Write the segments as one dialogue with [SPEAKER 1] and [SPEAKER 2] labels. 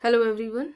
[SPEAKER 1] Hello everyone.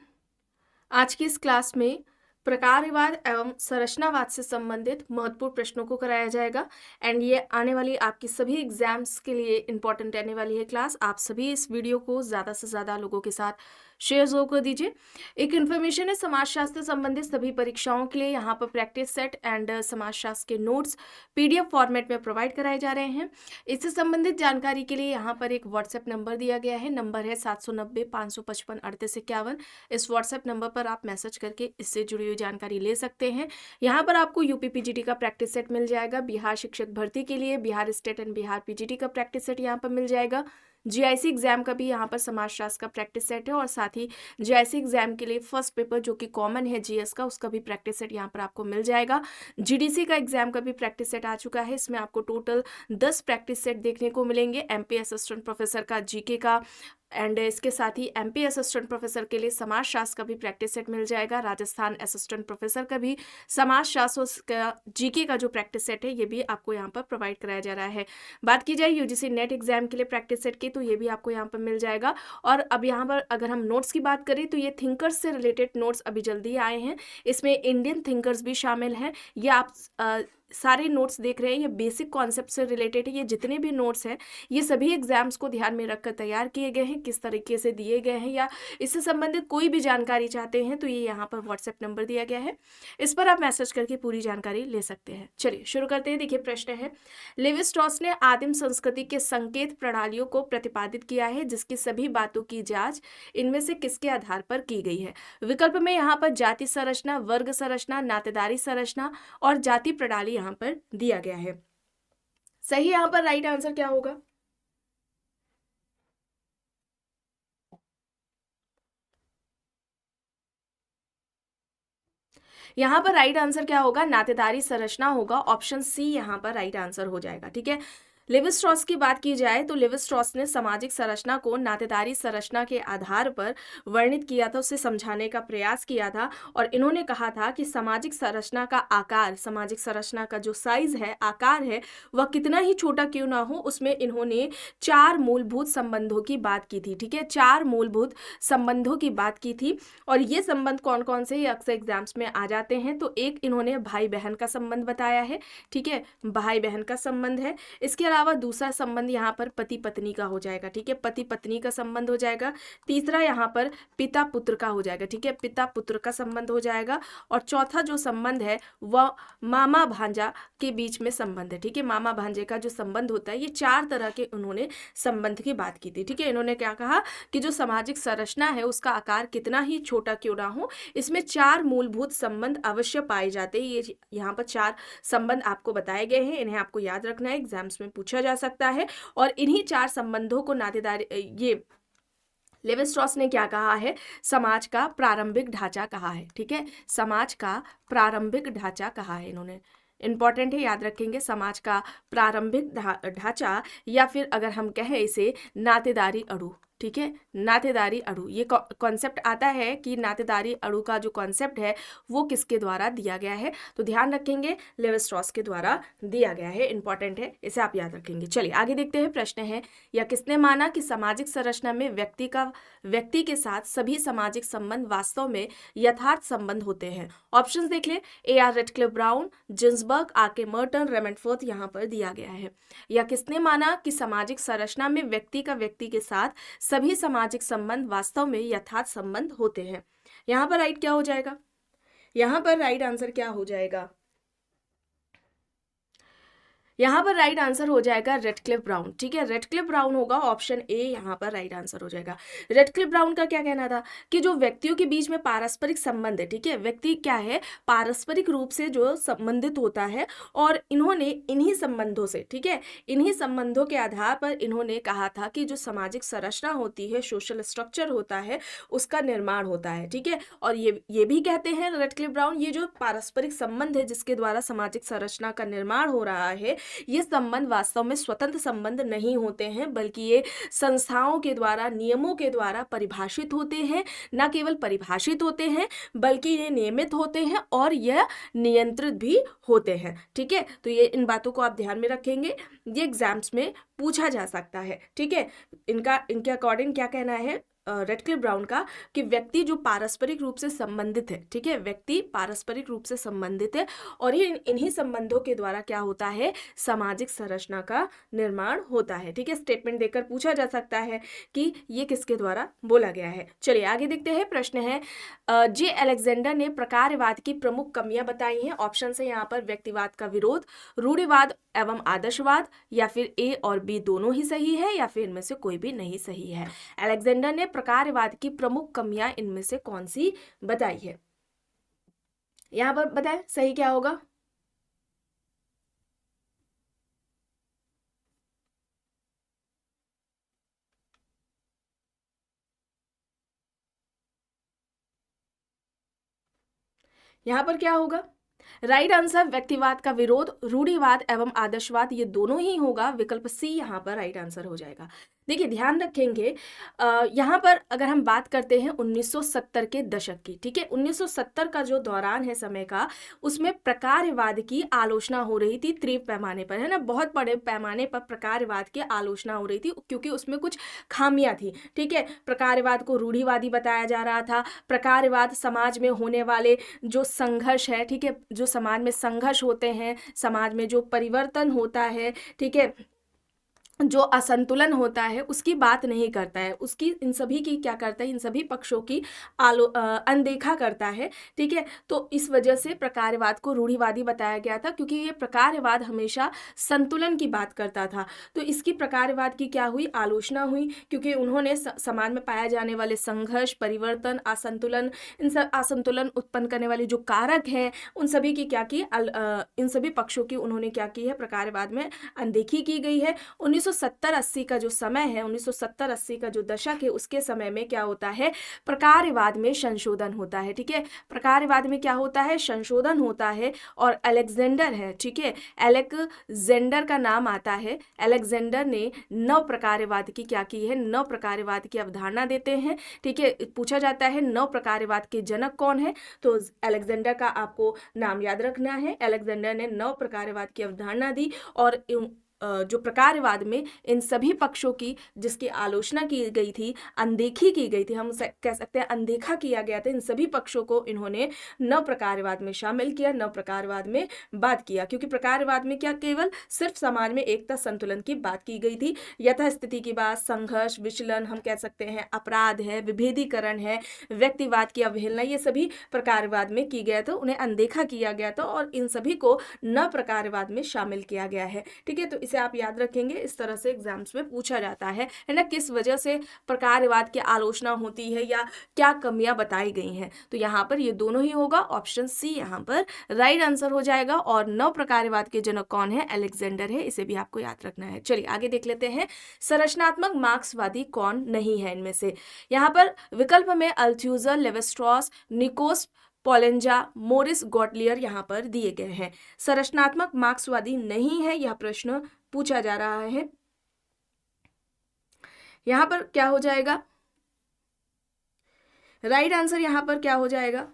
[SPEAKER 1] आज की इस क्लास में प्रकारवाद एवं संरचनावाद से संबंधित महत्वपूर्ण प्रश्नों को कराया जाएगा एंड ये आने वाली आपकी सभी एग्जाम्स के लिए इम्पॉर्टेंट रहने वाली है क्लास। आप सभी इस वीडियो को ज़्यादा से ज़्यादा लोगों के साथ शेयर जरूर कर दीजिए। एक इन्फॉर्मेशन है, समाजशास्त्र से संबंधित सभी परीक्षाओं के लिए यहाँ पर प्रैक्टिस सेट एंड समाजशास्त्र के नोट्स PDF फॉर्मेट में प्रोवाइड कराए जा रहे हैं। इससे संबंधित जानकारी के लिए यहाँ पर एक व्हाट्सएप नंबर दिया गया है। नंबर है 790-555-3851। इस व्हाट्सएप नंबर पर आप मैसेज करके इससे जुड़ी हुई जानकारी ले सकते हैं। यहाँ पर आपको यूपी पीजीटी का प्रैक्टिस सेट मिल जाएगा। बिहार शिक्षक भर्ती के लिए Bihar state and Bihar PGT का प्रैक्टिस सेट यहाँ पर मिल जाएगा। जीआईसी एग्जाम का भी यहाँ पर समाजशास्त्र का प्रैक्टिस सेट है और साथ ही जीआईसी एग्जाम के लिए फर्स्ट पेपर जो कि कॉमन है जीएस का, उसका भी प्रैक्टिस सेट यहाँ पर आपको मिल जाएगा। जीडीसी का एग्जाम का भी प्रैक्टिस सेट आ चुका है। इसमें आपको टोटल 10 प्रैक्टिस सेट देखने को मिलेंगे। एमपी असिस्टेंट प्रोफेसर का जीके का एंड इसके साथ ही एमपी असिस्टेंट प्रोफेसर के लिए समाजशास्त्र का भी प्रैक्टिस सेट मिल जाएगा। राजस्थान असिस्टेंट प्रोफेसर का भी समाजशास्त्र का जीके का जो प्रैक्टिस सेट है ये भी आपको यहाँ पर प्रोवाइड कराया जा रहा है। बात की जाए यूजीसी नेट एग्जाम के लिए प्रैक्टिस सेट की तो ये भी आपको यहाँ पर मिल जाएगा। और अब यहाँ पर अगर हम नोट्स की बात करें तो ये थिंकर्स से रिलेटेड नोट्स अभी जल्दी आए हैं। इसमें इंडियन थिंकर्स भी शामिल हैं। ये आप सारे नोट्स देख रहे हैं, ये बेसिक कॉन्सेप्ट से रिलेटेड है। ये जितने भी नोट्स हैं ये सभी एग्जाम्स को ध्यान में रखकर तैयार किए गए हैं, किस तरीके से दिए गए हैं या इससे संबंधित कोई भी जानकारी चाहते हैं तो ये यहाँ पर व्हाट्सएप नंबर दिया गया है, इस पर आप मैसेज करके पूरी जानकारी ले सकते हैं। चलिए शुरू करते हैं। देखिए प्रश्न है, लेवी स्ट्रॉस ने आदिम संस्कृति के संकेत प्रणालियों को प्रतिपादित किया है जिसकी सभी बातों की जांच इनमें से किसके आधार पर की गई है। विकल्प में यहाँ पर जाति संरचना, वर्ग संरचना, नातेदारी संरचना और जाति प्रणाली यहाँ पर दिया गया है। सही यहाँ पर राइट आंसर क्या होगा? यहाँ पर राइट आंसर क्या होगा? नातेदारी संरचना होगा। ऑप्शन सी यहाँ पर राइट आंसर हो जाएगा। ठीक है, लेवी स्ट्रॉस की बात की जाए तो लेवी स्ट्रॉस ने सामाजिक संरचना को नातेदारी संरचना के आधार पर वर्णित किया था, उसे समझाने का प्रयास किया था और इन्होंने कहा था कि सामाजिक संरचना का आकार, सामाजिक संरचना का जो साइज है, आकार है, वह कितना ही छोटा क्यों ना हो, उसमें इन्होंने 4 मूलभूत संबंधों की बात की थी। ठीक है, 4 मूलभूत संबंधों की बात की थी और ये संबंध कौन कौन से अक्सर एग्जाम्स में आ जाते हैं। तो एक इन्होंने भाई बहन का संबंध बताया है। ठीक है, भाई बहन का संबंध है। इसके अलावा दूसरा संबंध यहाँ पर पति पत्नी का हो जाएगा। ठीक है, पति पत्नी का संबंध हो जाएगा। तीसरा यहाँ पर पिता पुत्र का हो जाएगा। ठीक है, पिता पुत्र का संबंध हो जाएगा। और चौथा जो संबंध है वह मामा भांजा के बीच में संबंध है। ठीक है, मामा भांजे का जो संबंध होता है, ये 4 तरह के उन्होंने संबंध की बात की थी। ठीक है, इन्होंने क्या कहा कि जो सामाजिक संरचना है उसका आकार कितना ही छोटा क्यों ना हो, इसमें 4 मूलभूत संबंध अवश्य पाए जाते हैं। ये यहाँ पर 4 संबंध आपको बताए गए हैं, इन्हें आपको याद रखना है, एग्जाम्स में पूछा जा सकता है। और इन्हीं 4 संबंधों को नातेदारी, ये लेवी स्ट्रॉस ने क्या कहा है? समाज का प्रारंभिक ढांचा कहा है। ठीक है, समाज का प्रारंभिक ढांचा कहा है इन्होंने। इंपॉर्टेंट है, याद रखेंगे, समाज का प्रारंभिक ढांचा या फिर अगर हम कहें इसे नातेदारी अणु। ठीक है, नातेदारी अणु, ये कॉन्सेप्ट आता है कि नातेदारी अणु का जो कॉन्सेप्ट है वो किसके द्वारा दिया गया है, तो ध्यान रखेंगे लेवी स्ट्रॉस के द्वारा दिया गया है। इंपॉर्टेंट है, इसे आप याद रखेंगे। चलिए आगे देखते हैं। प्रश्न है, या किसने माना कि सामाजिक संरचना में व्यक्ति के साथ सभी सामाजिक संबंध वास्तव में यथार्थ संबंध होते हैं? ऑप्शंस देख ले, AR रेडक्लिफ ब्राउन, जिन्सबर्ग, आके मर्टन, रेमंडफोर्थ यहाँ पर दिया गया है। या किसने माना कि सामाजिक संरचना में व्यक्ति के साथ सभी सामाजिक संबंध वास्तव में यथार्थ संबंध होते हैं? यहाँ पर राइट क्या हो जाएगा? यहाँ पर राइट आंसर क्या हो जाएगा? यहाँ पर राइट आंसर हो जाएगा रेडक्लिफ ब्राउन। ठीक है, रेडक्लिफ ब्राउन होगा। ऑप्शन ए यहाँ पर राइट आंसर हो जाएगा। रेडक्लिफ ब्राउन का क्या कहना था कि जो व्यक्तियों के बीच में पारस्परिक संबंध है, ठीक है, व्यक्ति क्या है, पारस्परिक रूप से जो संबंधित होता है और इन्होंने इन्हीं संबंधों से, ठीक है, इन्हीं संबंधों के आधार पर इन्होंने कहा था कि जो सामाजिक संरचना होती है, सोशल स्ट्रक्चर होता है, उसका निर्माण होता है। ठीक है, और ये भी कहते हैं रेडक्लिफ ब्राउन, ये जो पारस्परिक संबंध है जिसके द्वारा सामाजिक संरचना का निर्माण हो रहा है, ये संबंध वास्तव में स्वतंत्र संबंध नहीं होते हैं, बल्कि ये संस्थाओं के द्वारा, नियमों के द्वारा परिभाषित होते हैं। न केवल परिभाषित होते हैं बल्कि ये नियमित होते हैं और यह नियंत्रित भी होते हैं। ठीक है, तो ये इन बातों को आप ध्यान में रखेंगे, ये एग्जाम्स में पूछा जा सकता है। ठीक है, इनके अकॉर्डिंग क्या कहना है, रेडक्लिफ ब्राउन का कि व्यक्ति जो पारस्परिक रूप से संबंधित है, ठीक है, व्यक्ति पारस्परिक रूप से संबंधित है और इन्हीं संबंधों के द्वारा क्या होता है, सामाजिक संरचना का निर्माण होता है। ठीक है, स्टेटमेंट देकर पूछा जा सकता है कि ये किसके द्वारा बोला गया है। चलिए आगे देखते हैं। प्रश्न है जे अलेक्जेंडर ने प्रकारवाद की प्रमुख कमियां बताई हैं। ऑप्शन है यहाँ पर व्यक्तिवाद का विरोध, रूढ़िवाद एवं आदर्शवाद, या फिर ए और बी दोनों ही सही है, या फिर इनमें से कोई भी नहीं सही है। अलेक्जेंडर ने प्रकारवाद की प्रमुख कमियां इनमें से कौन सी बताई है। यहां पर बताएं सही क्या होगा। यहां पर क्या होगा, राइट आंसर व्यक्तिवाद का विरोध, रूढ़िवाद एवं आदर्शवाद ये दोनों ही होगा। विकल्प सी यहाँ पर राइट आंसर हो जाएगा। देखिए ध्यान रखेंगे यहाँ पर अगर हम बात करते हैं 1970 के दशक की, ठीक है, 1970 का जो दौरान है समय का, उसमें प्रकारवाद की आलोचना हो रही थी तीव्र पैमाने पर, है ना, बहुत बड़े पैमाने पर प्रकारवाद की आलोचना हो रही थी क्योंकि उसमें कुछ खामियां थी। ठीक है, प्रकारवाद को रूढ़िवादी बताया जा रहा था। प्रकारवाद समाज में होने वाले जो संघर्ष है, ठीक है, जो समाज में संघर्ष होते हैं, समाज में जो परिवर्तन होता है, ठीक है, जो असंतुलन होता है उसकी बात नहीं करता है, उसकी इन सभी की क्या करता है, इन सभी पक्षों की अनदेखा करता है। ठीक है, तो इस वजह से प्रकारवाद को रूढ़िवादी बताया गया था क्योंकि ये प्रकारवाद हमेशा संतुलन की बात करता था। तो इसकी प्रकारवाद की क्या हुई, आलोचना हुई, क्योंकि उन्होंने समाज में पाए जाने वाले संघर्ष, परिवर्तन, असंतुलन, इन सब असंतुलन उत्पन्न करने वाले जो कारक हैं उन सभी की क्या की, इन सभी पक्षों की उन्होंने क्या की है, प्रकारवाद में अनदेखी की गई है। 1970-80 का जो समय है, 1970-80 का जो दशक है, उसके समय में क्या होता है, प्रकारवाद में संशोधन होता है। ठीक है, प्रकारवाद में क्या होता है, संशोधन होता है। और अलेक्जेंडर है, ठीक है, अलेक्जेंडर का नाम आता है। अलेक्जेंडर ने नव प्रकारवाद की क्या की है, नव प्रकारवाद की अवधारणा देते हैं। ठीक है, पूछा जाता है नव प्रकारवाद के जनक कौन है, तो अलेक्जेंडर का आपको नाम याद रखना है। अलेक्जेंडर ने नव प्रकारवाद की अवधारणा दी और जो प्रकारवाद में इन सभी पक्षों की जिसकी आलोचना की गई थी, अनदेखी की गई थी, हम कह सकते हैं अनदेखा किया गया था, इन सभी पक्षों को इन्होंने नव प्रकारवाद में शामिल किया, नव प्रकारवाद में बात किया। क्योंकि प्रकारवाद में क्या केवल सिर्फ समाज में एकता संतुलन की बात की गई थी, यथास्थिति की बात, संघर्ष, विचलन, हम कह सकते हैं अपराध है, विभेदीकरण है, व्यक्तिवाद की अवहेलना, ये सभी प्रकारवाद में की गया था, उन्हें अनदेखा किया गया था और इन सभी को नव प्रकारवाद में शामिल किया गया है। ठीक है, तो इसे आप याद रखेंगे, इस तरह से एग्जाम्स में पूछा जाता है ना, किस वजह से प्रकारवाद की आलोचना होती है या क्या कमियां बताई गई हैं। तो यहाँ पर ये दोनों ही होगा, ऑप्शन सी यहाँ पर राइट आंसर हो जाएगा। और नव प्रकारवाद के जनक कौन है, अलेक्जेंडर है, इसे भी आपको याद रखना है। चलिए आगे देख लेते हैं, संरचनात्मक मार्क्सवादी कौन नहीं है इनमें से। यहाँ पर विकल्प में अल्थ्यूजर, लेवी-स्ट्रॉस, निकोस पोलेंजा, मोरिस गॉटलियर यहाँ पर दिए गए हैं। संरचनात्मक मार्क्सवादी नहीं है, यह प्रश्न पूछा जा रहा है। यहां पर क्या हो जाएगा, राइट आंसर यहां पर क्या हो जाएगा,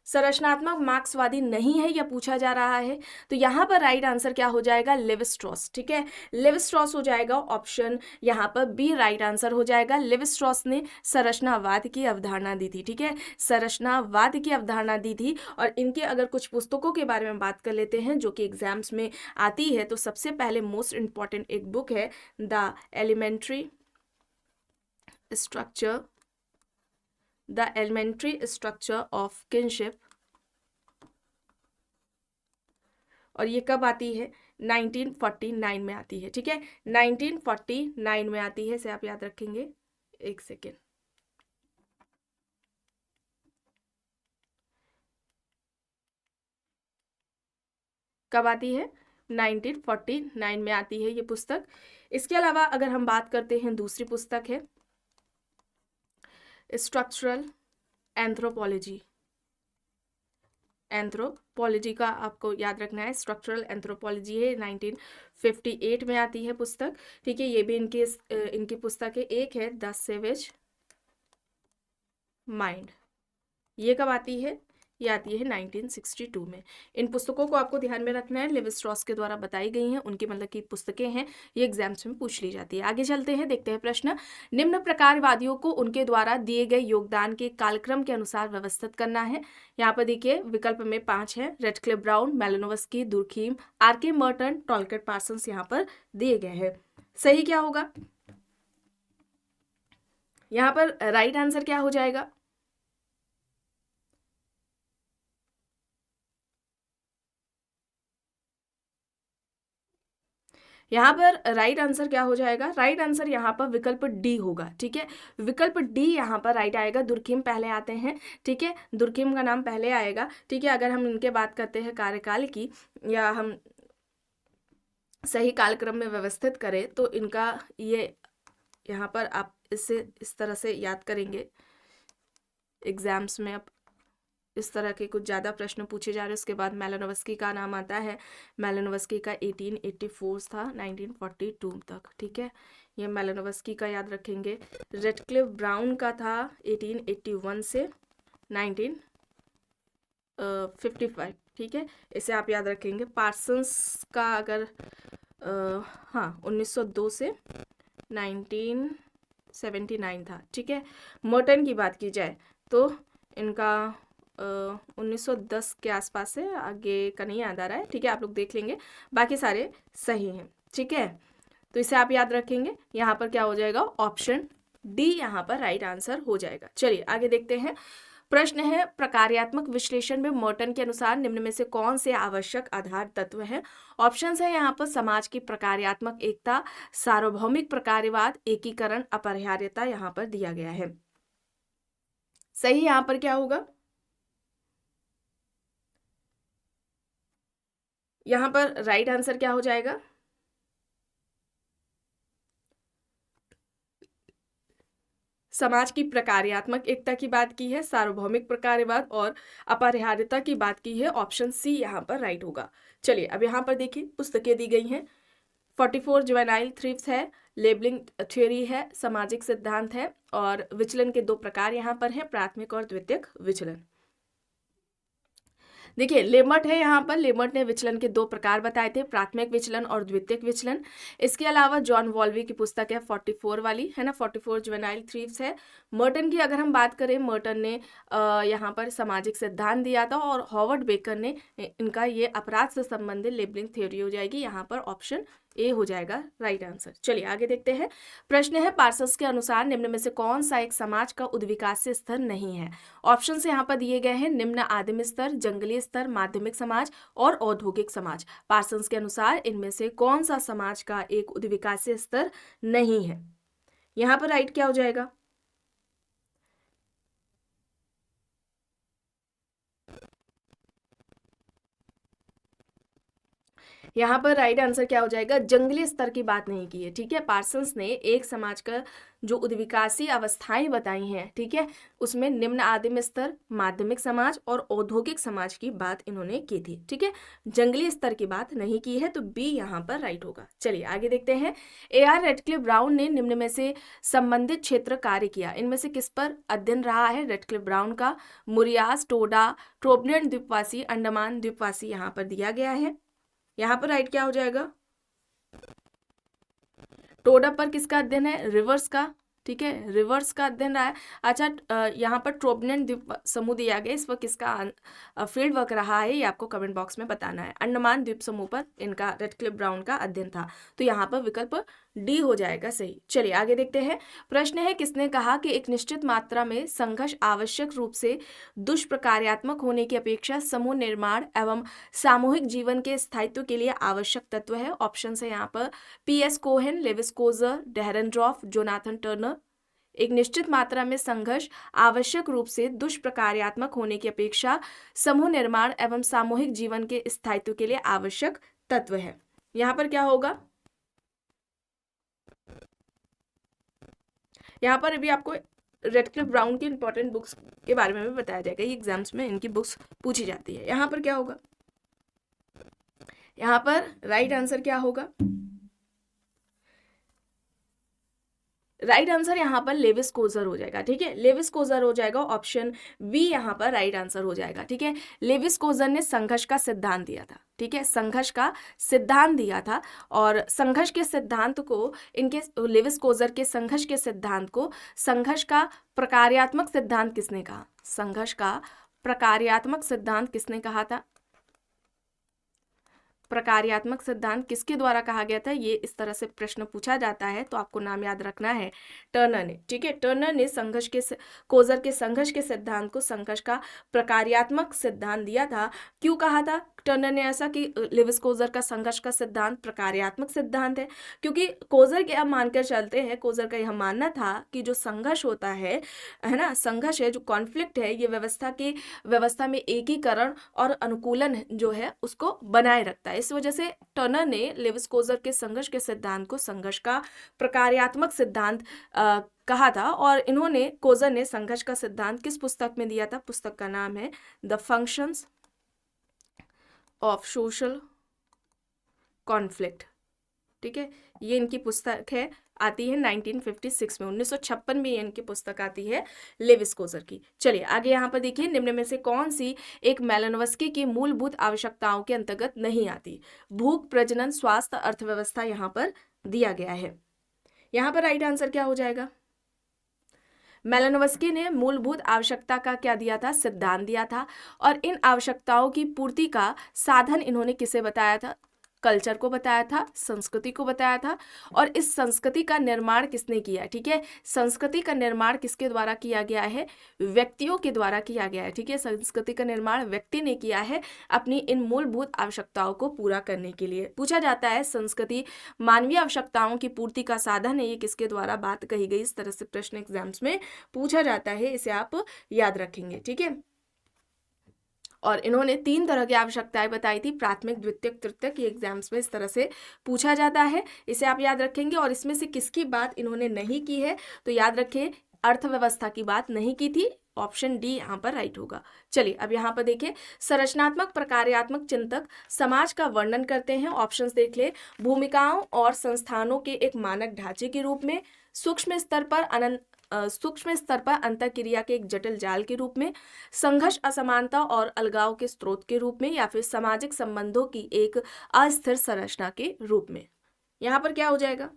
[SPEAKER 1] संरचनात्मक मार्क्सवादी नहीं है, यह पूछा जा रहा है। तो यहां पर राइट आंसर क्या हो जाएगा, लेवी-स्ट्रॉस। ठीक है, लेवी-स्ट्रॉस हो जाएगा, ऑप्शन यहां पर बी राइट आंसर हो जाएगा। लेवी-स्ट्रॉस ने संरचनावाद की अवधारणा दी थी। ठीक है, संरचनावाद की अवधारणा दी थी। और इनके अगर कुछ पुस्तकों के बारे में बात कर लेते हैं जो कि एग्जाम्स में आती है, तो सबसे पहले मोस्ट इंपॉर्टेंट एक बुक है the elementary structure of kinship, और ये कब आती है, 1949 में आती है। ठीक है, 1949 में आती है, इसे आप याद रखेंगे। एक सेकेंड, कब आती है, 1949 में आती है ये पुस्तक। इसके अलावा अगर हम बात करते हैं, दूसरी पुस्तक है स्ट्रक्चरल एंथ्रोपोलॉजी का आपको याद रखना है। स्ट्रक्चरल एंथ्रोपोलॉजी है, 1958 में आती है पुस्तक। ठीक है, ये भी इनकी पुस्तक है। एक है द सेवेज माइंड, ये कब आती है, ये आती है 1962 में। इन पुस्तकों को आपको ध्यान में रखना है, लेवी स्ट्रॉस के द्वारा बताई गई हैं, उनकी मतलब की पुस्तकें हैं, ये एग्जाम्स में पूछ ली जाती है। आगे चलते हैं, देखते हैं प्रश्न। निम्न प्रकारवादियों को उनके द्वारा दिए गए योगदान के कालक्रम के अनुसार व्यवस्थित करना है। यहाँ पर देखिए विकल्प में 5 है, Radcliffe Brown, Malinowski, Durkheim, R K. Merton, Talcott Parsons यहाँ पर दिए गए हैं। सही क्या होगा? यहाँ पर राइट आंसर क्या हो जाएगा? यहाँ पर राइट आंसर क्या हो जाएगा? राइट आंसर यहाँ पर विकल्प डी होगा। ठीक है, विकल्प डी यहाँ पर राइट आएगा। दुर्खिम पहले आते हैं, ठीक है, दुर्खिम का नाम पहले आएगा। ठीक है, अगर हम इनके बात करते हैं कार्यकाल की, या हम सही कालक्रम में व्यवस्थित करें, तो इनका ये यहाँ पर आप इससे इस तरह से याद करेंगे एग्जाम्स में। अब इस तरह के कुछ ज़्यादा प्रश्न पूछे जा रहे हैं। उसके बाद मैलिनोवस्की का नाम आता है। मैलिनोवस्की का 1884 था 1942 तक। ठीक है, ये मैलिनोवस्की का याद रखेंगे। रेडक्लिफ ब्राउन का था 1881 से 1955। ठीक है, इसे आप याद रखेंगे। पार्सन्स का अगर हाँ 1902 से 1979 था। ठीक है, मर्टन की बात की जाए तो इनका 1910 के आसपास है, आगे का नहीं याद आ रहा है। ठीक है, आप लोग देख लेंगे, बाकी सारे सही हैं। ठीक है, तो इसे आप याद रखेंगे। यहाँ पर क्या हो जाएगा? ऑप्शन डी यहाँ पर राइट आंसर हो जाएगा। चलिए आगे देखते हैं। प्रश्न है, प्रकार्यात्मक विश्लेषण में मर्टन के अनुसार निम्न में से कौन से आवश्यक आधार तत्व हैं? ऑप्शंस है यहाँ पर समाज की प्रकार्यात्मक एकता, सार्वभौमिक प्रकार्यवाद, एकीकरण, अपरिहार्यता यहाँ पर दिया गया है। सही यहाँ पर क्या होगा? यहाँ पर राइट आंसर क्या हो जाएगा? समाज की प्रकार्यात्मक एकता की बात की है, सार्वभौमिक प्रकार्यवाद और अपरिहार्यता की बात की है। ऑप्शन सी यहाँ पर राइट होगा। चलिए अब यहाँ पर देखिए पुस्तकें दी गई हैं। 44 जुवेनाइल थ्रिफ्स है, लेबलिंग थ्योरी है, सामाजिक सिद्धांत है, और विचलन के 2 प्रकार यहाँ पर हैं, प्राथमिक और द्वितीयक विचलन। देखिए लेमर्ट है यहाँ पर, लेमर्ट ने विचलन के 2 प्रकार बताए थे, प्राथमिक विचलन और द्वितीयक विचलन। इसके अलावा जॉन वॉल्वी की पुस्तक है 44 वाली, है ना, 44 जुवेनाइल थ्रीव्स है। मर्टन की अगर हम बात करें, मर्टन ने यहाँ पर सामाजिक सिद्धांत दिया था, और हॉवर्ड बेकर ने इनका ये अपराध से संबंधित लेबलिंग थ्योरी हो जाएगी। यहाँ पर ऑप्शन ए हो जाएगा राइट आंसर। चलिए आगे देखते हैं। प्रश्न है, पार्सन्स के अनुसार निम्न में से कौन सा एक समाज का उद्विकास स्तर नहीं है? ऑप्शंस यहाँ पर दिए गए हैं, निम्न आदिम स्तर, जंगली स्तर, माध्यमिक समाज और औद्योगिक समाज। पार्सन्स के अनुसार इनमें से कौन सा समाज का एक उद्विकास स्तर नहीं है? यहाँ पर राइट क्या हो जाएगा? यहाँ पर राइट आंसर क्या हो जाएगा? जंगली स्तर की बात नहीं की है। ठीक है, पार्सन्स ने एक समाज का जो उद्विकासी अवस्थाएं बताई हैं, ठीक है, उसमें निम्न आदिम स्तर, माध्यमिक समाज और औद्योगिक समाज की बात इन्होंने की थी। ठीक है, जंगली स्तर की बात नहीं की है, तो बी यहाँ पर राइट होगा। चलिए आगे देखते हैं। A.R. रेडक्लिफ ब्राउन ने निम्न में से संबंधित क्षेत्र कार्य किया, इनमें से किस पर अध्ययन रहा है रेडक्लिफ ब्राउन का? मुरियास, टोडा, ट्रोबनेट द्वीपवासी, अंडमान द्वीपवासी यहाँ पर दिया गया है। यहाँ पर राइट क्या हो जाएगा? टोडा पर किसका अध्ययन है? रिवर्स का। ठीक है, रिवर्स का अध्ययन रहा है। अच्छा, यहाँ पर ट्रोबनेट द्वीप समूह दिया गया, इस पर किसका फील्ड वर्क रहा है, ये आपको कमेंट बॉक्स में बताना है। अंडमान द्वीप समूह पर इनका रेडक्लिफ ब्राउन का अध्ययन था, तो यहाँ पर विकल्प डी हो जाएगा सही। चलिए आगे देखते हैं। प्रश्न है, किसने कहा कि एक निश्चित मात्रा में संघर्ष आवश्यक रूप से दुष्प्रकार्यात्मक होने की अपेक्षा समूह निर्माण एवं सामूहिक जीवन के स्थायित्व के लिए आवश्यक तत्व है? ऑप्शन है यहाँ पर P.S. Cohen, Lewis Coser, Dahrendorf, Jonathan Turner. एक निश्चित मात्रा में संघर्ष आवश्यक रूप से दुष्प्रकार्यात्मक होने की अपेक्षा समूह निर्माण एवं सामूहिक जीवन के स्थायित्व के लिए आवश्यक तत्व है। यहाँ पर क्या होगा? यहाँ पर अभी आपको रेडक्लिफ ब्राउन की इंपॉर्टेंट बुक्स के बारे में भी बताया जाएगा, ये एग्जाम्स में इनकी बुक्स पूछी जाती है। यहाँ पर क्या होगा? यहाँ पर राइट आंसर क्या होगा? राइट आंसर यहाँ पर लेविस कोजर हो जाएगा। ठीक है, लेविस कोजर हो जाएगा, ऑप्शन बी यहाँ पर राइट आंसर हो जाएगा। ठीक है, लेविस कोजर ने संघर्ष का सिद्धांत दिया था। ठीक है, संघर्ष का सिद्धांत दिया था, और संघर्ष के सिद्धांत को इनके लेविस कोजर के संघर्ष के सिद्धांत को संघर्ष का प्रकार्यात्मक सिद्धांत किसने कहा? संघर्ष का प्रकार्यात्मक सिद्धांत किसने कहा था? प्रकार्यात्मक सिद्धांत किसके द्वारा कहा गया था? ये इस तरह से प्रश्न पूछा जाता है तो आपको नाम याद रखना है, टर्नर ने। ठीक है, टर्नर ने कोजर के संघर्ष के सिद्धांत को संघर्ष का प्रकार्यात्मक सिद्धांत दिया था। क्यों कहा था टर्नर ने ऐसा कि लेविस कोजर का संघर्ष का सिद्धांत प्रकार्यात्मक सिद्धांत है? क्योंकि कोजर के, अब मानकर चलते हैं, कोजर का यह मानना था कि जो संघर्ष होता है ना, संघर्ष है, जो कॉन्फ्लिक्ट है, ये व्यवस्था में एकीकरण और अनुकूलन जो है उसको बनाए रखता है। इस वजह से टर्नर ने लेविस कोजर के संघर्ष के सिद्धांत को संघर्ष का प्रकार्यात्मक सिद्धांत कहा था। और कोजर ने संघर्ष का सिद्धांत किस पुस्तक में दिया था? पुस्तक का नाम है the functions of social conflict. ठीक है, ये इनकी पुस्तक है, आती है 1956 में, 1956 में ये इनकी पुस्तक आती है लेविस कोजर की। चलिए आगे यहाँ पर देखिए, निम्न में से कौन सी एक मैलिनोवस्की की मूलभूत आवश्यकताओं के अंतर्गत नहीं आती? भूख, प्रजनन, स्वास्थ्य, अर्थव्यवस्था यहाँ पर दिया गया है। यहाँ पर राइट आंसर क्या हो जाएगा? मैलिनोवस्की ने मूलभूत आवश्यकता का क्या दिया था? सिद्धांत दिया था, और इन आवश्यकताओं की पूर्ति का साधन इन्होंने किसे बताया था? कल्चर को बताया था, संस्कृति को बताया था। और इस संस्कृति का निर्माण किसने किया? ठीक है, संस्कृति का निर्माण किसके द्वारा किया गया है? व्यक्तियों के द्वारा किया गया है। ठीक है, संस्कृति का निर्माण व्यक्ति ने किया है अपनी इन मूलभूत आवश्यकताओं को पूरा करने के लिए। पूछा जाता है संस्कृति मानवीय आवश्यकताओं की पूर्ति का साधन है, ये किसके द्वारा बात कही गई? इस तरह से प्रश्न एग्जाम्स में पूछा जाता है, इसे आप याद रखेंगे। ठीक है, और इन्होंने 3 तरह की आवश्यकताएं बताई थी, प्राथमिक, द्वितीयक, तृतीयक। ये एग्जाम्स में इस तरह से पूछा जाता है, इसे आप याद रखेंगे। और इसमें से किसकी बात इन्होंने नहीं की है? तो याद रखिए, अर्थव्यवस्था की बात नहीं की थी, ऑप्शन डी यहाँ पर राइट होगा। चलिए अब यहाँ पर देखिए, संरचनात्मक प्रकार्यात्मक चिंतक समाज का वर्णन करते हैं। ऑप्शंस देख ले, भूमिकाओं और संस्थानों के एक मानक ढांचे के रूप में, सूक्ष्म स्तर पर अंतःक्रिया के एक जटिल जाल के रूप में, संघर्ष, असमानता और अलगाव के स्रोत के रूप में, या फिर सामाजिक संबंधों की एक अस्थिर संरचना के रूप में। यहाँ पर क्या हो जाएगा?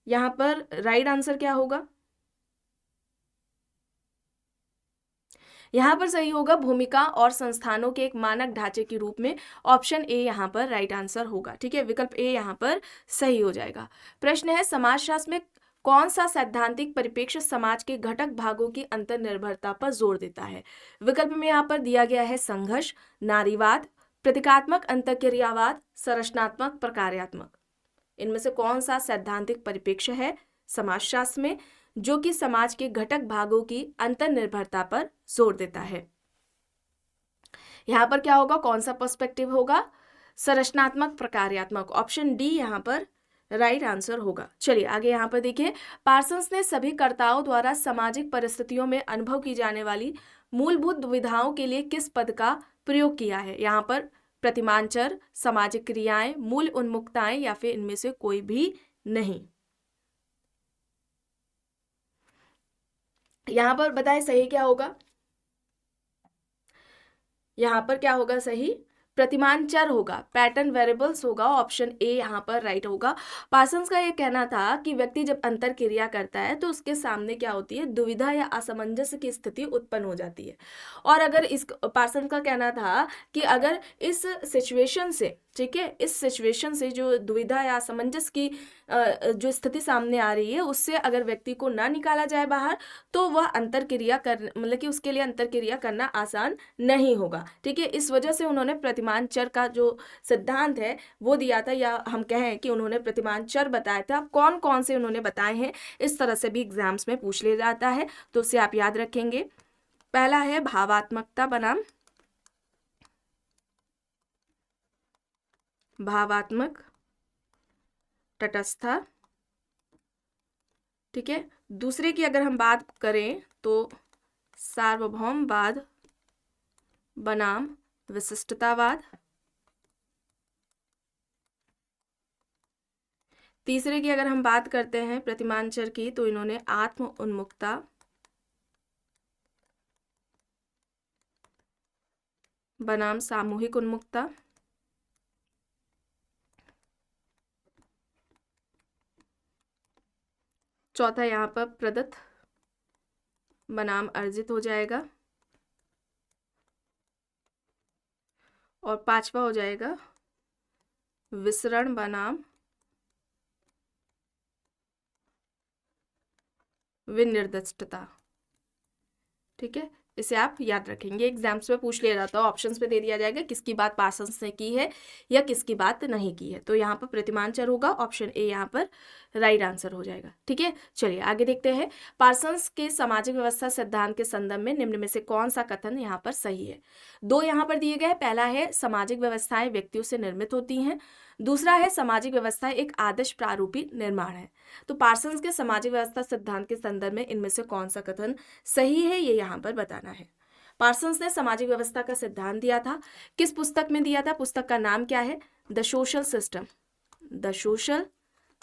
[SPEAKER 1] यहाँ पर राइट आंसर क्या होगा? यहाँ पर सही होगा भूमिका और संस्थानों के एक मानक ढांचे के रूप में, ऑप्शन ए यहाँ पर राइट आंसर होगा। ठीक है, विकल्प ए यहाँ पर सही हो जाएगा। प्रश्न है, समाजशास्त्र में कौन सा सैद्धांतिक परिप्रेक्ष्य समाज के घटक भागों की अंतर्निर्भरता पर जोर देता है? विकल्प में यहाँ पर दिया गया है संघर्ष, नारीवाद, प्रतीकात्मक अंतःक्रियावाद, संरचनात्मक प्रकार्यात्मक। इनमें से कौन सा सैद्धांतिक परिप्रेक्ष्य है समाजशास्त्र में जो कि समाज के घटक भागों की अंतर्निर्भरता पर जोर देता है? यहाँ पर क्या होगा? कौन सा पर्सपेक्टिव होगा? संरचनात्मक प्रकार्यात्मक, ऑप्शन डी यहाँ पर राइट आंसर होगा। चलिए आगे यहाँ पर देखिए, पार्सन्स ने सभी कर्ताओं द्वारा सामाजिक परिस्थितियों में अनुभव की जाने वाली मूलभूत दुविधाओं के लिए किस पद का प्रयोग किया है? यहाँ पर प्रतिमानचर, सामाजिक क्रियाएं, मूल उन्मुक्ताएं, या फिर इनमें से कोई भी नहीं। यहाँ पर बताएं सही क्या होगा? यहाँ पर क्या होगा सही? प्रतिमान चर होगा, पैटर्न वेरिएबल्स होगा, ऑप्शन ए यहाँ पर राइट होगा। पार्सन्स का ये कहना था कि व्यक्ति जब अंतर क्रिया करता है तो उसके सामने क्या होती है? दुविधा या असमंजस की स्थिति उत्पन्न हो जाती है। और अगर इस पार्सन्स का कहना था कि अगर इस सिचुएशन से, ठीक है, इस सिचुएशन से जो दुविधा या असमंजस की जो स्थिति सामने आ रही है, उससे अगर व्यक्ति को ना निकाला जाए बाहर तो वह अंतर क्रिया मतलब कि उसके लिए अंतर क्रिया करना आसान नहीं होगा। ठीक है, इस वजह से उन्होंने प्रतिमान चर का जो सिद्धांत है वो दिया था, या हम कहें कि उन्होंने प्रतिमान चर बताया था। कौन कौन से उन्होंने बताए हैं, इस तरह से भी एग्जाम्स में पूछ लिया जाता है, तो उसे आप याद रखेंगे। पहला है भावात्मकता बनाम भावात्मक तटस्थता। ठीक है, दूसरे की अगर हम बात करें तो सार्वभौमवाद बनाम विशिष्टतावाद। तीसरे की अगर हम बात करते हैं प्रतिमांचर की, तो इन्होंने आत्म उन्मुखता बनाम सामूहिक उन्मुखता, चौथा यहाँ पर प्रदत्त बनाम अर्जित हो जाएगा, और पांचवा हो जाएगा विसरण बनाम विनिर्दिष्टता। ठीक है, इसे आप याद रखेंगे, एग्जाम्स में पूछ लिया जाता है, ऑप्शंस पे दे दिया जाएगा किसकी बात पार्सन्स ने की है या किसकी बात नहीं की है। तो यहाँ पर प्रतिमांचर होगा, ऑप्शन ए यहाँ पर राइट आंसर हो जाएगा। ठीक है, चलिए आगे देखते हैं। पार्सन्स के सामाजिक व्यवस्था सिद्धांत के संदर्भ में निम्न में से कौन सा कथन यहाँ पर सही है? दो यहाँ पर दिए गए। पहला है सामाजिक व्यवस्थाएं व्यक्तियों से निर्मित होती हैं, दूसरा है सामाजिक व्यवस्थाएं एक आदर्श प्रारूपी निर्माण है। तो पार्सन्स के सामाजिक व्यवस्था सिद्धांत के संदर्भ में इनमें से कौन सा कथन सही है, ये यहाँ पर बताना है। पार्सन्स ने सामाजिक व्यवस्था का सिद्धांत दिया था, किस पुस्तक में दिया था? पुस्तक का नाम क्या है? The social system. The social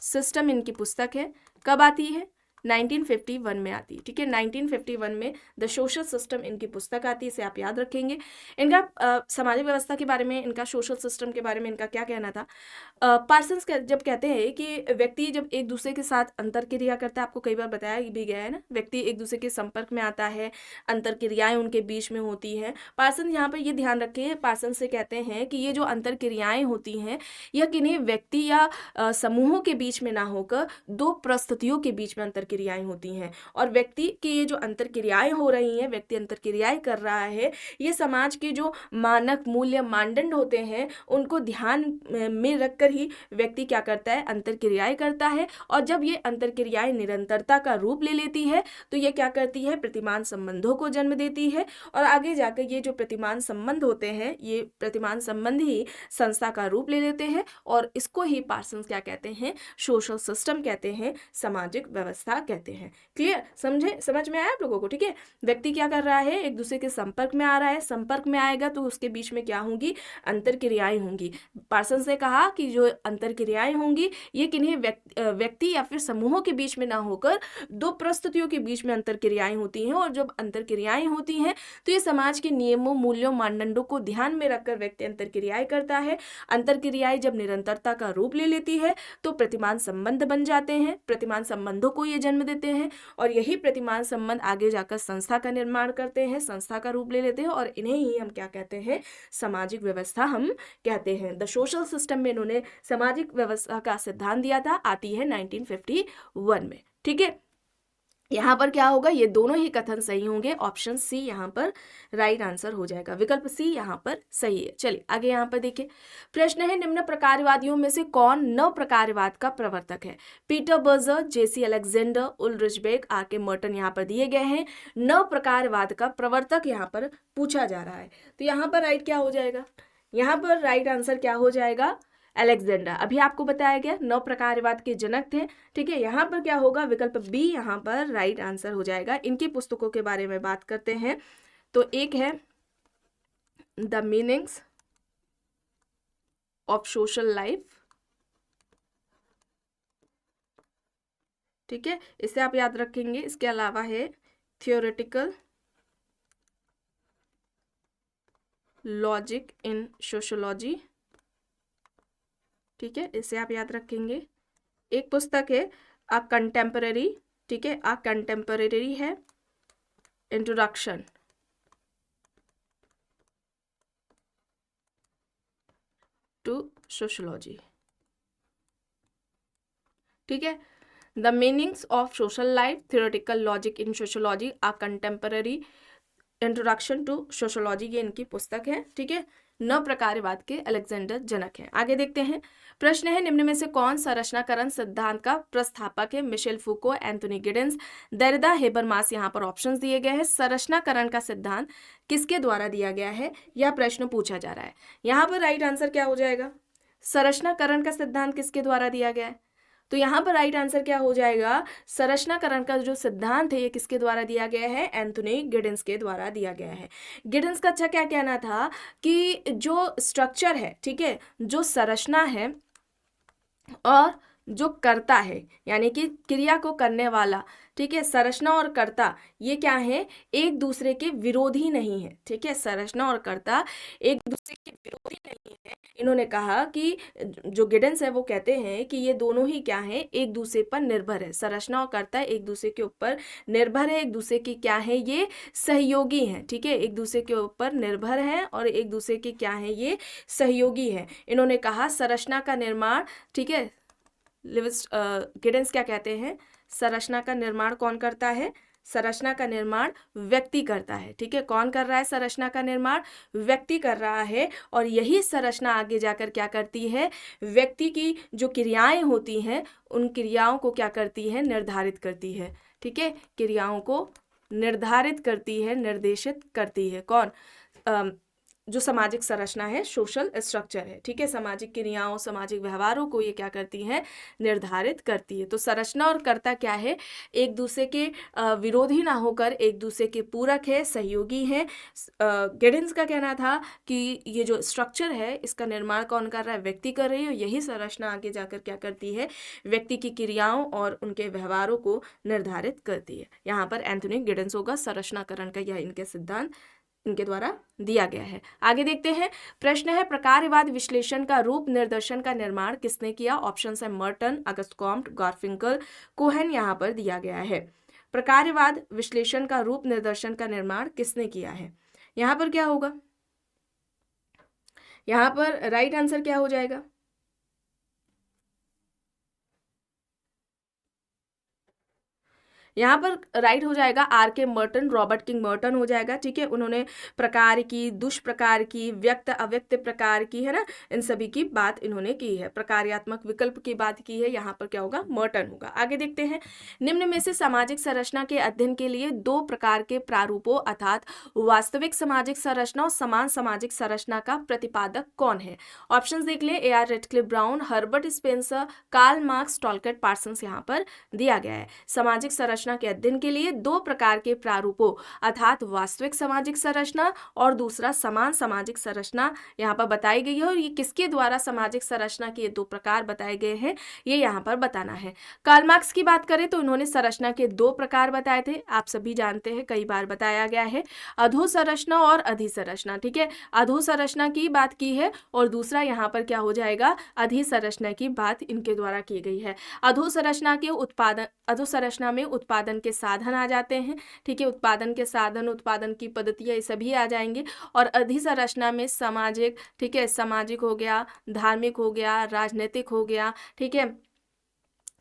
[SPEAKER 1] system इनकी पुस्तक है। कब आती है? 1951 में आती है। ठीक है, 1951 में द सोशल सिस्टम इनकी पुस्तक आती है, इसे आप याद रखेंगे। इनका सामाजिक व्यवस्था के बारे में, इनका सोशल सिस्टम के बारे में इनका क्या कहना था? पार्सन्स जब कहते हैं कि व्यक्ति जब एक दूसरे के साथ अंतर क्रिया करता है, आपको कई बार बताया भी गया है ना, व्यक्ति एक दूसरे के संपर्क में आता है, अंतर क्रियाएं उनके बीच में होती हैं। पार्सन यहाँ पर ये ध्यान रखें, पार्सन से कहते हैं कि ये जो अंतर क्रियाएं होती हैं, यह किन्हीं व्यक्ति या समूहों के बीच में ना होकर दो परिस्थितियों के बीच में अंतर क्रियाएं होती हैं। और व्यक्ति की ये जो अंतर क्रियाएं हो रही हैं, व्यक्ति अंतर क्रियाएं कर रहा है, ये समाज के जो मानक मूल्य मानदंड होते हैं उनको ध्यान में रखकर ही व्यक्ति क्या करता है? अंतर क्रियाएं करता है। और जब ये अंतर क्रियाएं निरंतरता का रूप ले लेती है तो ये क्या करती है? प्रतिमान संबंधों को जन्म देती है। और आगे जाकर ये जो प्रतिमान संबंध होते हैं, ये प्रतिमान संबंध ही संस्था का रूप ले लेते हैं, और इसको ही पार्सन्स क्या कहते हैं? सोशल सिस्टम कहते हैं, सामाजिक व्यवस्था कहते हैं। क्लियर? समझ में आया आप लोगों को? ठीक है, व्यक्ति क्या कर रहा है? एक दूसरे के संपर्क में आ रहा है, संपर्क में आएगा तो उसके बीच में क्या होंगी? अंतर क्रियाएं होंगी। पार्सन्स ने कहा कि जो अंतर क्रियाएं होंगी ये किन्हीं व्यक्ति या फिर समूहों के बीच में ना होकर दो परिस्थितियों के बीच में अंतर क्रियाएं होती हैं। और जब अंतर क्रियाएं होती हैं तो ये समाज के नियमों, मूल्यों, मानदंडों को ध्यान में रखकर व्यक्ति अंतर क्रियाएं करता है। अंतर क्रियाएं जब निरंतरता का रूप ले लेती है तो प्रतिमान संबंध बन जाते हैं, प्रतिमान संबंधों को ये जन्म देते हैं, और यही प्रतिमान संबंध आगे जाकर संस्था का निर्माण करते हैं, संस्था का रूप ले लेते हैं, और इन्हें ही हम क्या कहते हैं? सामाजिक व्यवस्था हम कहते हैं। द सोशल सिस्टम में इन्होंने सामाजिक व्यवस्था का सिद्धांत दिया था, आती है 1951 में। ठीक है, यहाँ पर क्या होगा? ये दोनों ही कथन सही होंगे, ऑप्शन सी यहाँ पर राइट आंसर हो जाएगा, विकल्प सी यहाँ पर सही है। चलिए आगे यहाँ पर देखिए, प्रश्न है निम्न प्रकारवादियों में से कौन नव प्रकारवाद का प्रवर्तक है? Peter Berger, J C Alexander, Ulrich Beck, R K Merton यहाँ पर दिए गए हैं। नव प्रकारवाद का प्रवर्तक यहाँ पर पूछा जा रहा है, तो यहाँ पर राइट क्या हो जाएगा? यहाँ पर राइट आंसर क्या हो जाएगा? अलेक्जेंडर। अभी आपको बताया गया नव प्रकारवाद के जनक थे। ठीक है, यहाँ पर क्या होगा? विकल्प बी यहाँ पर राइट आंसर हो जाएगा। इनकी पुस्तकों के बारे में बात करते हैं तो एक है the meanings of social life. ठीक है, इसे आप याद रखेंगे। इसके अलावा है थियोरेटिकल लॉजिक इन सोशोलॉजी। ठीक है, इसे आप याद रखेंगे। एक पुस्तक है अ कंटेम्पररी। ठीक है, अ कंटेम्पररी है इंट्रोडक्शन टू सोशोलॉजी। ठीक है, the meanings of social life, theoretical logic in sociology, a contemporary introduction to sociology, ये इनकी पुस्तक है। ठीक है, नव प्रकारवाद के अलेक्जेंडर जनक हैं। आगे देखते हैं, प्रश्न है निम्न में से कौन संरचनाकरण सिद्धांत का प्रस्थापक है? Michel Foucault, Anthony Giddens, Derrida, Habermas. यहाँ पर ऑप्शंस दिए गए हैं। संरचनाकरण का सिद्धांत किसके द्वारा दिया गया है, यह प्रश्न पूछा जा रहा है। यहाँ पर राइट आंसर क्या हो जाएगा? संरचनाकरण का सिद्धांत किसके द्वारा दिया गया है? तो यहाँ पर राइट आंसर क्या हो जाएगा? संरचनाकरण का जो सिद्धांत है ये किसके द्वारा दिया गया है? एंथोनी गिडेंस के द्वारा दिया गया है। गिडेंस का अच्छा क्या कहना था कि जो स्ट्रक्चर है, ठीक है, जो संरचना है और जो कर्ता है यानी कि क्रिया को करने वाला, ठीक है, संरचना और कर्ता ये क्या है, एक दूसरे के विरोधी नहीं है, ठीक है, संरचना और कर्ता एक दूसरे के विरोधी नहीं है। इन्होंने कहा कि जो गिडेंस है वो कहते हैं कि ये दोनों ही क्या है, एक दूसरे पर निर्भर है, संरचना और कर्ता एक दूसरे के ऊपर निर्भर है, एक दूसरे की क्या है, ये सहयोगी हैं, ठीक है, एक दूसरे के ऊपर निर्भर है और एक दूसरे के क्या है, ये सहयोगी है। इन्होंने कहा संरचना का निर्माण, ठीक है, गिडेंस क्या कहते हैं, संरचना का निर्माण कौन करता है, संरचना का निर्माण व्यक्ति करता है, ठीक है, कौन कर रहा है, संरचना का निर्माण व्यक्ति कर रहा है। और यही संरचना आगे जाकर क्या करती है, व्यक्ति की जो क्रियाएं होती हैं उन क्रियाओं को क्या करती है, निर्धारित करती है, ठीक है, क्रियाओं को निर्धारित करती है, निर्देशित करती है। कौन, जो सामाजिक संरचना है, सोशल स्ट्रक्चर है, ठीक है, सामाजिक क्रियाओं, सामाजिक व्यवहारों को ये क्या करती है, निर्धारित करती है। तो संरचना और कर्ता क्या है, एक दूसरे के विरोधी ना होकर एक दूसरे के पूरक है, सहयोगी है। गिडेंस का कहना था कि ये जो स्ट्रक्चर है इसका निर्माण कौन कर रहा है, व्यक्ति कर रही है, यही संरचना आगे जाकर क्या करती है, व्यक्ति की क्रियाओं और उनके व्यवहारों को निर्धारित करती है। यहाँ पर एंथोनी गिडेंस होगा संरचनाकरण का, यह इनके सिद्धांत इनके द्वारा दिया गया है। आगे देखते हैं, प्रश्न है प्रकारवाद विश्लेषण का रूप निर्देशन का निर्माण किसने किया। ऑप्शन है मर्टन, अगस्त कॉम्ट, गारफिंकल, कोहेन यहाँ पर दिया गया है। प्रकारवाद विश्लेषण का रूप निर्देशन का निर्माण किसने किया है। यहाँ पर क्या होगा, यहाँ पर राइट आंसर क्या हो जाएगा, यहाँ पर राइट हो जाएगा are K Merton, Robert king Merton हो जाएगा, ठीक है। उन्होंने प्रकार की, दुष्प्रकार की, व्यक्त अव्यक्त प्रकार की, है ना, इन सभी की बात इन्होंने की है, प्रकार्यात्मक विकल्प की बात की है, यहाँ पर क्या होगा, मर्टन होगा। आगे देखते हैं, निम्न में से सामाजिक संरचना के अध्ययन के लिए दो प्रकार के प्रारूपों अर्थात वास्तविक सामाजिक संरचना और समान सामाजिक संरचना का प्रतिपादक कौन है। ऑप्शन देख ले, A R Radcliffe Brown, Herbert Spencer, Karl Marx, Talcott Parsons यहाँ पर दिया गया है। सामाजिक संरचना के अध्ययन के लिए दो प्रकार के प्रारूपों अर्थात वास्तविक सामाजिक संरचना और दूसरा समान सामाजिक संरचना यहाँ पर बताई गई है। और ये किसके द्वारा सामाजिक संरचना के ये दो प्रकार बताए गए हैं, ये यहाँ पर बताना है। कार्ल मार्क्स की बात करें तो उन्होंने संरचना के दो प्रकार बताए थे, आप सभी जानते हैं, कई बार बताया गया है, अधोसंरचना और अधिसंरचना, ठीक है, अधोसंरचना की बात की है और दूसरा यहाँ पर क्या हो जाएगा, अधिसंरचना की बात इनके द्वारा की गई है। अधोसंरचना के उत्पादन, अधोसंरचना में उत्पादन के साधन आ जाते हैं, ठीक है, उत्पादन के साधन, उत्पादन की पद्धतियाँ, ये सभी आ जाएंगे। और अधिसंरचना में सामाजिक, ठीक है, सामाजिक हो गया, धार्मिक हो गया, राजनीतिक हो गया, ठीक है,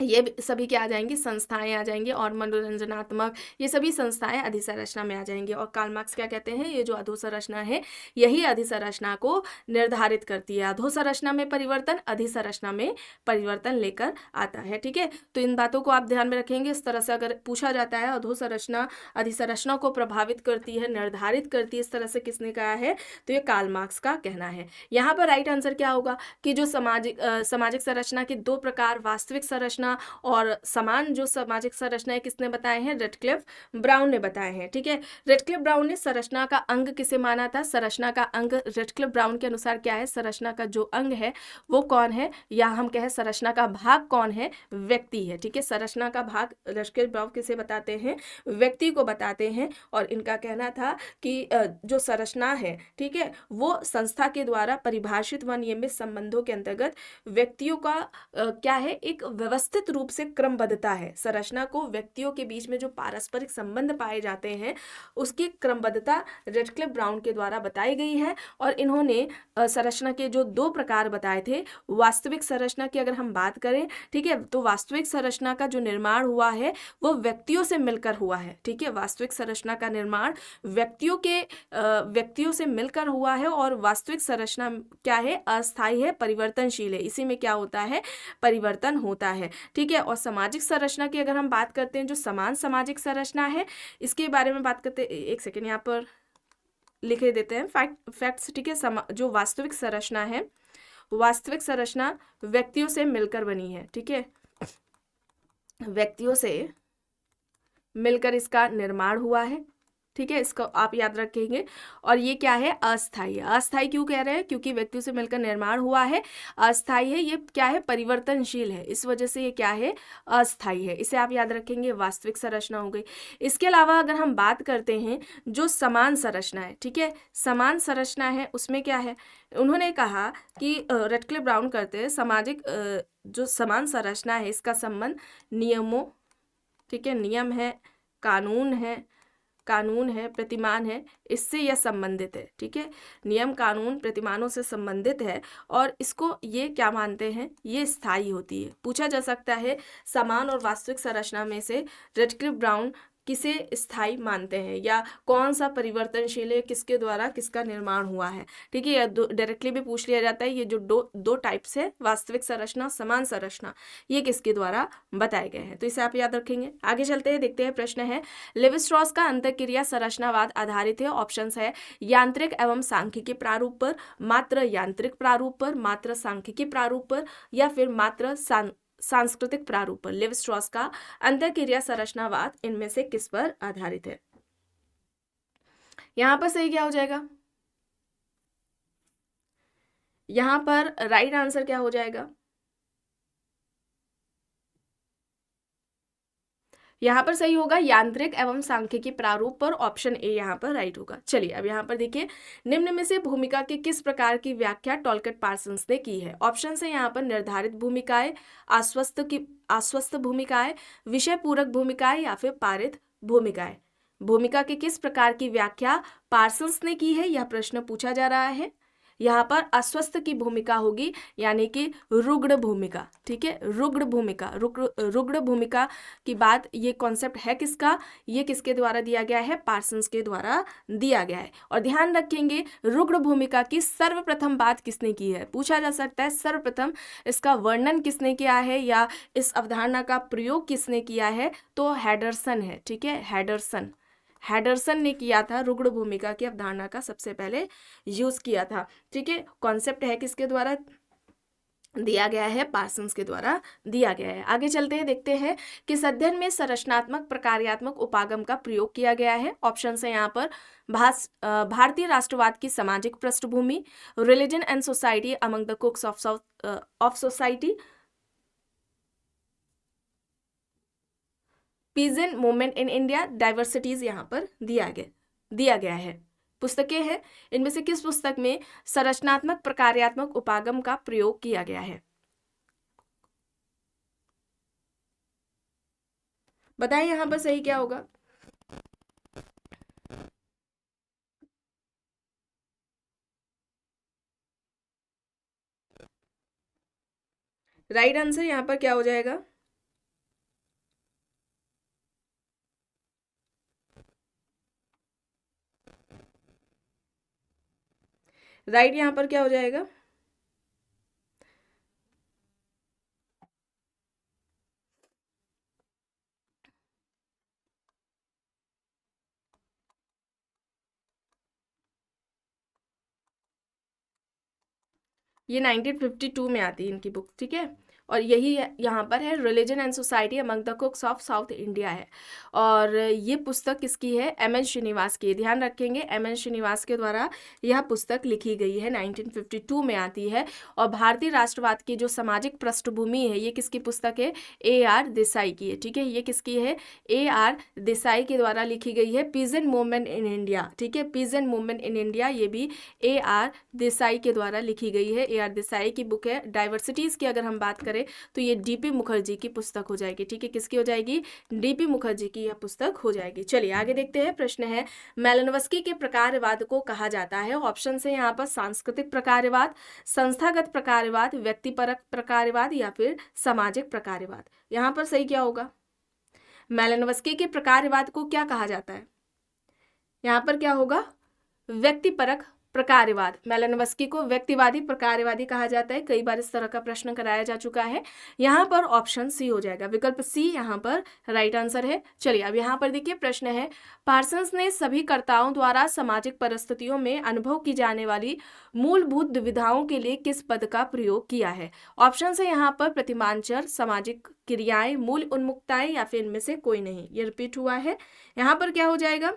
[SPEAKER 1] ये सभी क्या आ जाएंगी, संस्थाएं आ जाएंगी, और मनोरंजनात्मक, ये सभी संस्थाएं अधिसंरचना में आ जाएंगी। और कार्ल मार्क्स क्या कहते हैं, ये जो अधोसंरचना है यही अधिसंरचना को निर्धारित करती है। अधोसंरचना में परिवर्तन अधिसंरचना में परिवर्तन लेकर आता है, ठीक है। तो इन बातों को आप ध्यान में रखेंगे। इस तरह से अगर पूछा जाता है अधोसंरचना अधिसंरचना को प्रभावित करती है, निर्धारित करती है, इस तरह से किसने कहा है, तो ये कार्ल मार्क्स का कहना है। यहाँ पर राइट आंसर क्या होगा कि जो सामाजिक संरचना के दो प्रकार, वास्तविक संरचना और समान जो सामाजिक संरचनाएं किसने बताए हैं, रेडक्लिफ ब्राउन ने बताए हैं, ठीक है। रेडक्लिफ ब्राउन ने संरचना का अंग किसे माना था, संरचना का अंग रेडक्लिफ ब्राउन के अनुसार क्या है, संरचना का जो अंग है वो कौन है, या हम कहें संरचना का भाग कौन है, व्यक्ति है, ठीक है। संरचना का भाग रेडक्लिफ ब्राउन किसे बताते हैं, व्यक्ति को बताते हैं। और इनका कहना था कि जो संरचना है, ठीक है, वो संस्था के द्वारा परिभाषित व नियमित संबंधों के अंतर्गत व्यक्तियों का क्या है, एक व्यवस्थित रूप से क्रमबद्धता है। संरचना को व्यक्तियों के बीच में जो पारस्परिक संबंध पाए जाते हैं उसकी क्रमबद्धता रेडक्लिफ ब्राउन के द्वारा बताई गई है। और इन्होंने संरचना के जो दो प्रकार बताए थे, वास्तविक संरचना की अगर हम बात करें, ठीक है, तो वास्तविक संरचना का जो निर्माण हुआ है वो व्यक्तियों से मिलकर हुआ है, ठीक है, वास्तविक संरचना का निर्माण व्यक्तियों से मिलकर हुआ है। और वास्तविक संरचना क्या है, अस्थायी है, परिवर्तनशील है, इसी में क्या होता है, परिवर्तन होता है, ठीक है। और सामाजिक संरचना की अगर हम बात करते हैं, जो समान सामाजिक संरचना है, इसके बारे में बात करते हैं, एक सेकेंड यहाँ पर लिख देते हैं फैक्ट्स, ठीक है। जो वास्तविक संरचना है, वास्तविक संरचना व्यक्तियों से मिलकर बनी है, ठीक है, व्यक्तियों से मिलकर इसका निर्माण हुआ है, ठीक है, इसको आप याद रखेंगे। और ये क्या है, अस्थाई है। अस्थाई क्यों कह रहे हैं, क्योंकि व्यक्तियों से मिलकर निर्माण हुआ है, अस्थाई है। ये क्या है, परिवर्तनशील है, इस वजह से ये क्या है, अस्थाई है। इसे आप याद रखेंगे। वास्तविक संरचना हो गई। इसके अलावा अगर हम बात करते हैं जो समान संरचना है, ठीक है, समान संरचना है, उसमें क्या है, उन्होंने कहा कि रेडक्लिफ ब्राउन करते हैं सामाजिक जो समान संरचना है इसका संबंध नियमों, ठीक है, नियम है, कानून है, प्रतिमान है, इससे यह संबंधित है। ठीक है, नियम कानून प्रतिमानों से संबंधित है और इसको ये क्या मानते हैं, ये स्थायी होती है। पूछा जा सकता है समान और वास्तविक संरचना में से रेडक्लिफ ब्राउन किसे स्थायी मानते हैं या कौन सा परिवर्तनशील है, किसके द्वारा किसका निर्माण हुआ है। ठीक है, डायरेक्टली भी पूछ लिया जाता है। ये जो दो टाइप्स है, वास्तविक संरचना, समान संरचना, ये किसके द्वारा बताए गए हैं, तो इसे आप याद रखेंगे। आगे चलते हैं, देखते हैं प्रश्न है लेवी स्ट्रॉस का अंतःक्रिया संरचनावाद आधारित है। ऑप्शंस है यांत्रिक एवं सांख्यिकी प्रारूप पर, मात्र यांत्रिक प्रारूप पर, मात्र सांख्यिकी प्रारूप पर या फिर मात्र सांस्कृतिक प्रारूप पर। लेवी स्ट्रॉस का अंतःक्रिया संरचनावाद इनमें से किस पर आधारित है। यहां पर सही क्या हो जाएगा, यहां पर राइट आंसर क्या हो जाएगा, यहाँ पर सही होगा यांत्रिक एवं सांख्यिकी प्रारूप पर, ऑप्शन ए यहाँ पर राइट होगा। चलिए अब यहाँ पर देखिए, निम्न में से भूमिका की किस प्रकार की व्याख्या टॉलकट पार्सन्स ने की है। ऑप्शन है यहाँ पर निर्धारित भूमिकाएं, आश्वस्त भूमिकाएं, विषय पूरक भूमिकाएं या फिर पारित भूमिकाएं। भूमिका की किस प्रकार की व्याख्या पार्सन्स ने की है, यह प्रश्न पूछा जा रहा है। यहाँ पर अस्वस्थ की भूमिका होगी, यानी कि रुग्ण भूमिका। ठीक है, रुग्ण भूमिका की बात, ये कॉन्सेप्ट है किसका, ये किसके द्वारा दिया गया है, पार्सन्स के द्वारा दिया गया है। और ध्यान रखेंगे रुग्ण भूमिका की सर्वप्रथम बात किसने की है, पूछा जा सकता है सर्वप्रथम इसका वर्णन किसने किया है या इस अवधारणा का प्रयोग किसने किया है, तो हेडरसन है। ठीक है, हेडरसन ने किया था, रुग्ण भूमिका की अवधारणा का सबसे पहले यूज किया था। ठीक है, कॉन्सेप्ट है किसके द्वारा दिया गया है, पार्सन्स के द्वारा दिया गया है। आगे चलते हैं, देखते हैं किस अध्ययन में संरचनात्मक प्रकार्यात्मक उपागम का प्रयोग किया गया है। ऑप्शन है यहाँ पर भारतीय राष्ट्रवाद की सामाजिक पृष्ठभूमि, religion and society among the कुक्स of society, peasant movement in India, diversities यहाँ पर दिया गया है। पुस्तकें हैं, इनमें से किस पुस्तक में संरचनात्मक प्रकार्यात्मक उपागम का प्रयोग किया गया है, बताएं यहाँ पर सही क्या होगा। राइट आंसर यहाँ पर क्या हो जाएगा, राइट यहाँ पर क्या हो जाएगा, ये 1952 में आती है इनकी बुक। ठीक है, और यही यहाँ पर है religion and society among the कुक्स of south India है। और ये पुस्तक किसकी है, एम.एन. श्रीनिवास की। ध्यान रखेंगे एम.एन. श्रीनिवास के द्वारा यह पुस्तक लिखी गई है, 1952 में आती है। और भारतीय राष्ट्रवाद की जो सामाजिक पृष्ठभूमि है, ये किसकी पुस्तक है, A.R. देसाई की है। ठीक है, ये किसकी है, A.R. देसाई के द्वारा लिखी गई है। पीजेंट मूवमेंट इन इंडिया, ठीक है, पीजेंट मूवमेंट इन इंडिया, ये भी A.R. देसाई के द्वारा लिखी गई है। A.R. देसाई की बुक है। डाइवर्सिटीज की अगर हम बात करें तो ये D.P. मुखर्जी की पुस्तक हो जाएगी। ठीक है, किसकी हो जाएगी, D.P. मुखर्जी की यह पुस्तक हो जाएगी। चलिए आगे देखते हैं, प्रश्न है मैलिनोव्स्की के प्रकारवाद को कहा जाता है। ऑप्शन है यहाँ पर सांस्कृतिक प्रकारवाद, संस्थागत प्रकारवाद, व्यक्तिपरक प्रकारवाद या फिर सामाजिक प्रकारवाद। यहाँ पर सही क्या होगा, मैलिनोव्स्की के प्रकारवाद को क्या कहा जाता है, यहाँ पर क्या होगा, व्यक्तिपरक प्रकारवाद। मैलिनोव्स्की को व्यक्तिवादी प्रकारवादी कहा जाता है। कई बार इस तरह का प्रश्न कराया जा चुका है। यहाँ पर ऑप्शन सी हो जाएगा, विकल्प सी यहाँ पर राइट आंसर है। चलिए अब यहाँ पर देखिए, प्रश्न है पार्सन्स ने सभी कर्ताओं द्वारा सामाजिक परिस्थितियों में अनुभव की जाने वाली मूलभूत दुविधाओं के लिए किस पद का प्रयोग किया है। ऑप्शन है यहाँ पर प्रतिमानचर, सामाजिक क्रियाएं, मूल उन्मुक्ताएं या फिर इनमें से कोई नहीं। ये रिपीट हुआ है, यहाँ पर क्या हो जाएगा,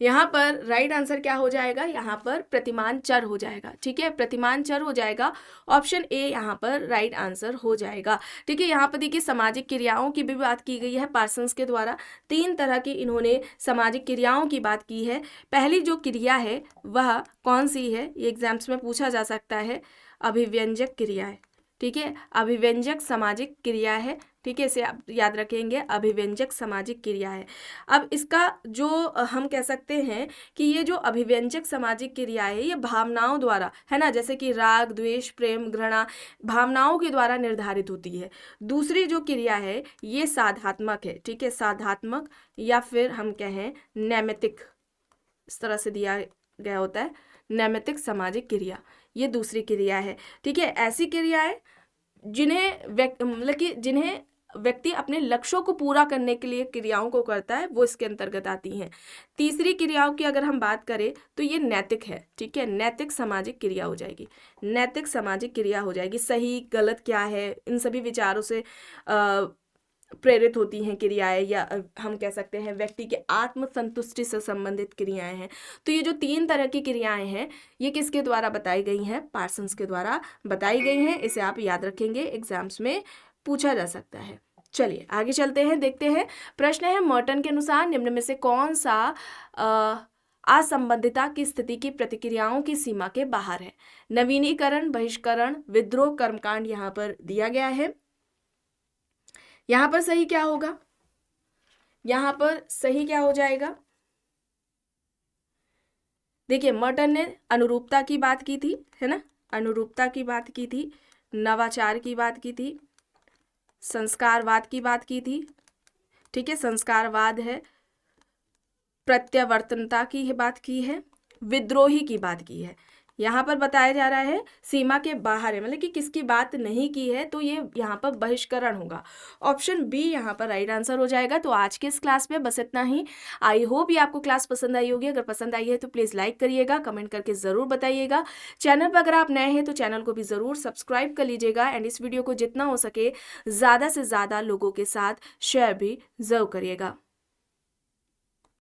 [SPEAKER 1] यहाँ पर राइट आंसर क्या हो जाएगा, यहाँ पर प्रतिमान चर हो जाएगा। ठीक है, प्रतिमान चर हो जाएगा, ऑप्शन ए यहाँ पर राइट आंसर हो जाएगा। ठीक है, यहाँ पर देखिए सामाजिक क्रियाओं की भी बात की गई है पार्सन्स के द्वारा। 3 तरह की इन्होंने सामाजिक क्रियाओं की बात की है। पहली जो क्रिया है वह कौन सी है, ये एग्जाम्स में पूछा जा सकता है, अभिव्यंजक क्रिया है। ठीक है, अभिव्यंजक सामाजिक क्रिया है। ठीक है, इसे आप याद रखेंगे, अभिव्यंजक सामाजिक क्रिया है। अब इसका जो हम कह सकते हैं कि ये जो अभिव्यंजक सामाजिक क्रिया है ये भावनाओं द्वारा, है ना, जैसे कि राग, द्वेष, प्रेम, घृणा, भावनाओं के द्वारा निर्धारित होती है। दूसरी जो क्रिया है ये साधात्मक है। ठीक है, साधात्मक या फिर हम कहें नैमित्तिक, इस तरह से दिया गया होता है, नैमित्तिक सामाजिक क्रिया, ये दूसरी क्रिया है। ठीक है, ऐसी क्रियाएं जिन्हें मतलब कि जिन्हें व्यक्ति अपने लक्ष्यों को पूरा करने के लिए क्रियाओं को करता है, वो इसके अंतर्गत आती हैं। तीसरी क्रियाओं की अगर हम बात करें तो ये नैतिक है। ठीक है, नैतिक सामाजिक क्रिया हो जाएगी, नैतिक सामाजिक क्रिया हो जाएगी। सही गलत क्या है, इन सभी विचारों से प्रेरित होती हैं क्रियाएं, या हम कह सकते हैं व्यक्ति के आत्म संतुष्टि से संबंधित क्रियाएं हैं। तो ये जो 3 तरह की क्रियाएं हैं ये किसके द्वारा बताई गई हैं, पार्सन्स के द्वारा बताई गई हैं। इसे आप याद रखेंगे, एग्जाम्स में पूछा जा सकता है। चलिए आगे चलते हैं, देखते हैं। प्रश्न है, मॉर्टन के अनुसार निम्न में से कौन सा असंबद्धता की स्थिति की प्रतिक्रियाओं की सीमा के बाहर है। नवीनीकरण, बहिष्करण, विद्रोह, कर्मकांड यहाँ पर दिया गया है। यहाँ पर सही क्या होगा, यहाँ पर सही क्या हो जाएगा, देखिए मॉर्टन ने अनुरूपता की बात की थी, है ना, अनुरूपता की बात की थी, नवाचार की बात की थी, संस्कारवाद की बात की थी। ठीक है, संस्कारवाद है, प्रत्यावर्तनता की बात की है, विद्रोही की बात की है। यहाँ पर बताया जा रहा है सीमा के बाहर है, मतलब कि किसकी बात नहीं की है, तो ये यहाँ पर बहिष्करण होगा। ऑप्शन बी यहाँ पर राइट आंसर हो जाएगा। तो आज के इस क्लास में बस इतना ही। आई होप ये आपको क्लास पसंद आई होगी। अगर पसंद आई है तो प्लीज़ लाइक करिएगा, कमेंट करके ज़रूर बताइएगा। चैनल पर अगर आप नए हैं तो चैनल को भी ज़रूर सब्सक्राइब कर लीजिएगा, एंड इस वीडियो को जितना हो सके ज़्यादा से ज़्यादा लोगों के साथ शेयर भी ज़रूर करिएगा।